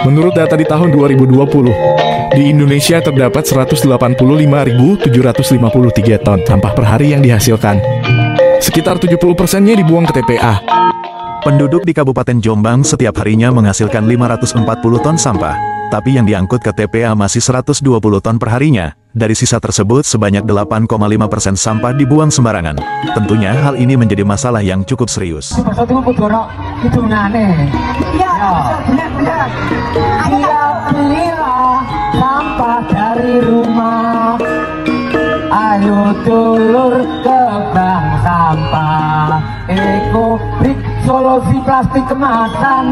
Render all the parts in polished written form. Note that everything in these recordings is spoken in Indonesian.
Menurut data di tahun 2020, di Indonesia terdapat 185.753 ton sampah per hari yang dihasilkan. Sekitar 70%-nya dibuang ke TPA. Penduduk di Kabupaten Jombang setiap harinya menghasilkan 540 ton sampah, tapi yang diangkut ke TPA masih 120 ton per harinya. Dari sisa tersebut, sebanyak 8,5% sampah dibuang sembarangan. Tentunya hal ini menjadi masalah yang cukup serius. Sampah dari rumah, ayo dulur ke bank sampah. Ekobrik solusi plastik kemasan,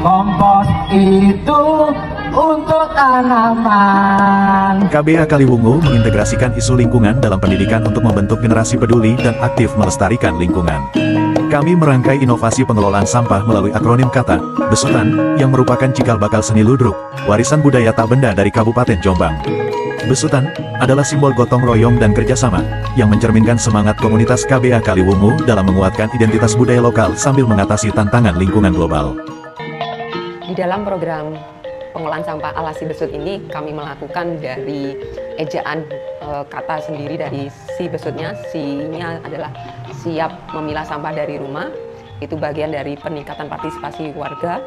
kompos itu untuk tanaman. KBA Kaliwungu mengintegrasikan isu lingkungan dalam pendidikan untuk membentuk generasi peduli dan aktif melestarikan lingkungan. Kami merangkai inovasi pengelolaan sampah melalui akronim kata Besutan, yang merupakan cikal bakal seni ludruk, warisan budaya tak benda dari Kabupaten Jombang. Besutan adalah simbol gotong royong dan kerjasama, yang mencerminkan semangat komunitas KBA Kaliwungu dalam menguatkan identitas budaya lokal sambil mengatasi tantangan lingkungan global. Di dalam program pengolahan sampah ala Si Besut ini, kami melakukan dari ejaan kata sendiri dari Si Besutnya. Si-nya adalah siap memilah sampah dari rumah, itu bagian dari peningkatan partisipasi warga.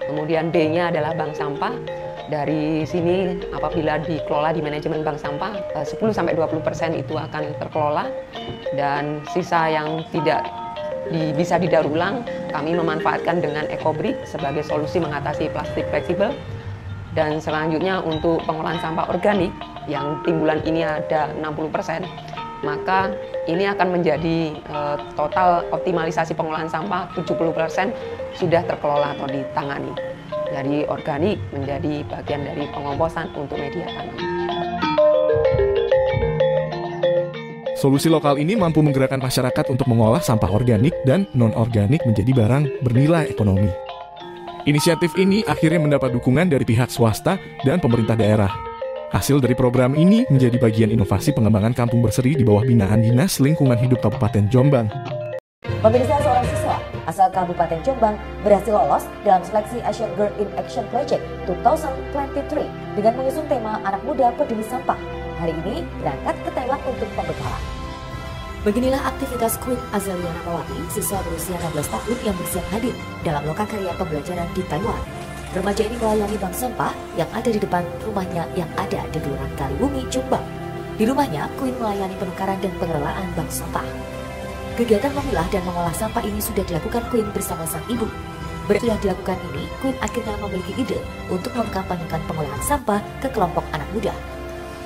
Kemudian B-nya adalah bank sampah. Dari sini apabila dikelola di manajemen bank sampah, 10-20% itu akan terkelola, dan sisa yang tidak bisa didaur ulang kami memanfaatkan dengan ekobrik sebagai solusi mengatasi plastik fleksibel. Dan selanjutnya untuk pengolahan sampah organik yang timbulan ini ada 60%, maka ini akan menjadi total optimalisasi pengolahan sampah 70% sudah terkelola atau ditangani. Dari organik menjadi bagian dari pengomposan untuk media tanam. Solusi lokal ini mampu menggerakkan masyarakat untuk mengolah sampah organik dan non-organik menjadi barang bernilai ekonomi. Inisiatif ini akhirnya mendapat dukungan dari pihak swasta dan pemerintah daerah. Hasil dari program ini menjadi bagian inovasi pengembangan kampung berseri di bawah binaan Dinas Lingkungan Hidup Kabupaten Jombang. Pemirsa, seorang siswa asal Kabupaten Jombang berhasil lolos dalam seleksi Asian Girl in Action Project 2023 dengan mengusung tema Anak Muda Peduli Sampah. Hari ini berangkat ke Taiwan untuk pembekalan. Beginilah aktivitas Queen Azalia Napawati, siswa berusia 16 tahun yang bersiap hadir dalam lokakarya pembelajaran di Taiwan. Remaja ini melayani bank sampah yang ada di depan rumahnya yang ada di Kelurahan Kaliwungu, Jombang. Di rumahnya, Queen melayani penukaran dan pengelolaan bank sampah. Kegiatan memilah dan mengolah sampah ini sudah dilakukan Queen bersama sang ibu. Setelah dilakukan ini, Queen akhirnya memiliki ide untuk mengkampanyekan pengolahan sampah ke kelompok anak muda.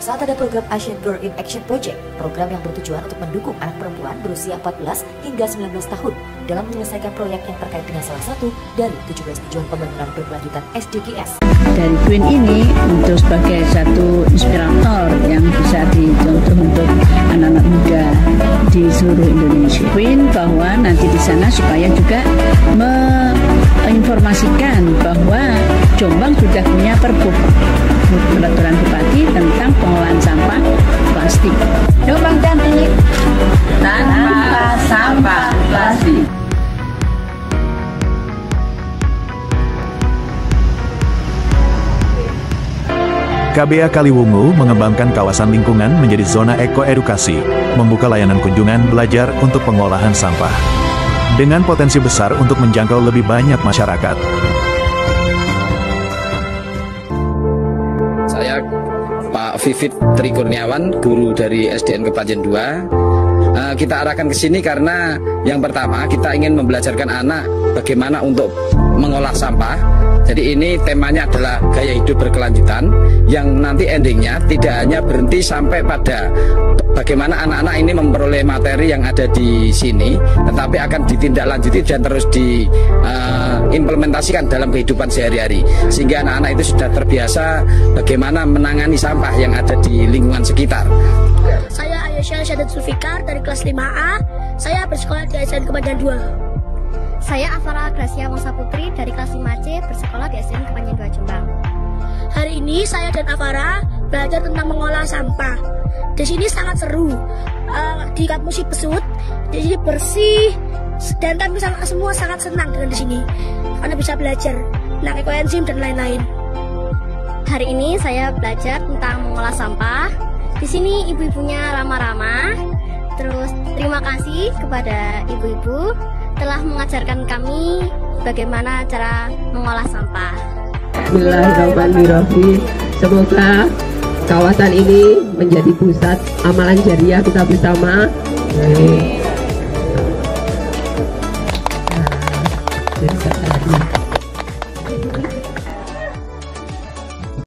Saat ada program Asian Girl in Action Project, program yang bertujuan untuk mendukung anak perempuan berusia 14 hingga 19 tahun dalam menyelesaikan proyek yang terkait dengan salah satu dari 17 tujuan pembangunan berkelanjutan SDGs. Dari Queen ini untuk sebagai satu inspirator yang bisa dicontoh untuk anak-anak muda di seluruh Indonesia. Queen bahwa nanti di sana supaya juga menginformasikan bahwa Jombang sudah punya peraturan bupati tentang pengolahan sampah plastik. Jombang cantik tanpa sampah plastik. KBA Kaliwungu mengembangkan kawasan lingkungan menjadi zona ekoedukasi, membuka layanan kunjungan belajar untuk pengolahan sampah, dengan potensi besar untuk menjangkau lebih banyak masyarakat. Saya Pak Vivit Tri Kurniawan, guru dari SDN Kepanjen 2. Kita arahkan ke sini karena yang pertama kita ingin membelajarkan anak bagaimana untuk mengolah sampah. Jadi ini temanya adalah gaya hidup berkelanjutan yang nanti endingnya tidak hanya berhenti sampai pada bagaimana anak-anak ini memperoleh materi yang ada di sini, tetapi akan ditindaklanjuti dan terus diimplementasikan dalam kehidupan sehari-hari, sehingga anak-anak itu sudah terbiasa bagaimana menangani sampah yang ada di lingkungan sekitar. Saya Ayesha Syadat Zulfikar dari kelas 5A. Saya bersekolah di SDN Kepanjen 2. Saya Afara Gracia Mongsa Putri dari kelas 5C bersekolah di SDN Kepanjen 2 Jombang. Hari ini saya dan Afara belajar tentang mengolah sampah. Di sini sangat seru. Di kampus Si Besut, di sini bersih dan kami semua sangat senang dengan di sini karena bisa belajar tentang ekoenzim dan lain-lain. Hari ini saya belajar tentang mengolah sampah. Di sini ibu-ibunya ramah-ramah. Terus terima kasih kepada ibu-ibu telah mengajarkan kami bagaimana cara mengolah sampah. Bismillahirrahmanirrahim. Semoga kawasan ini menjadi pusat amalan jariah kita bersama.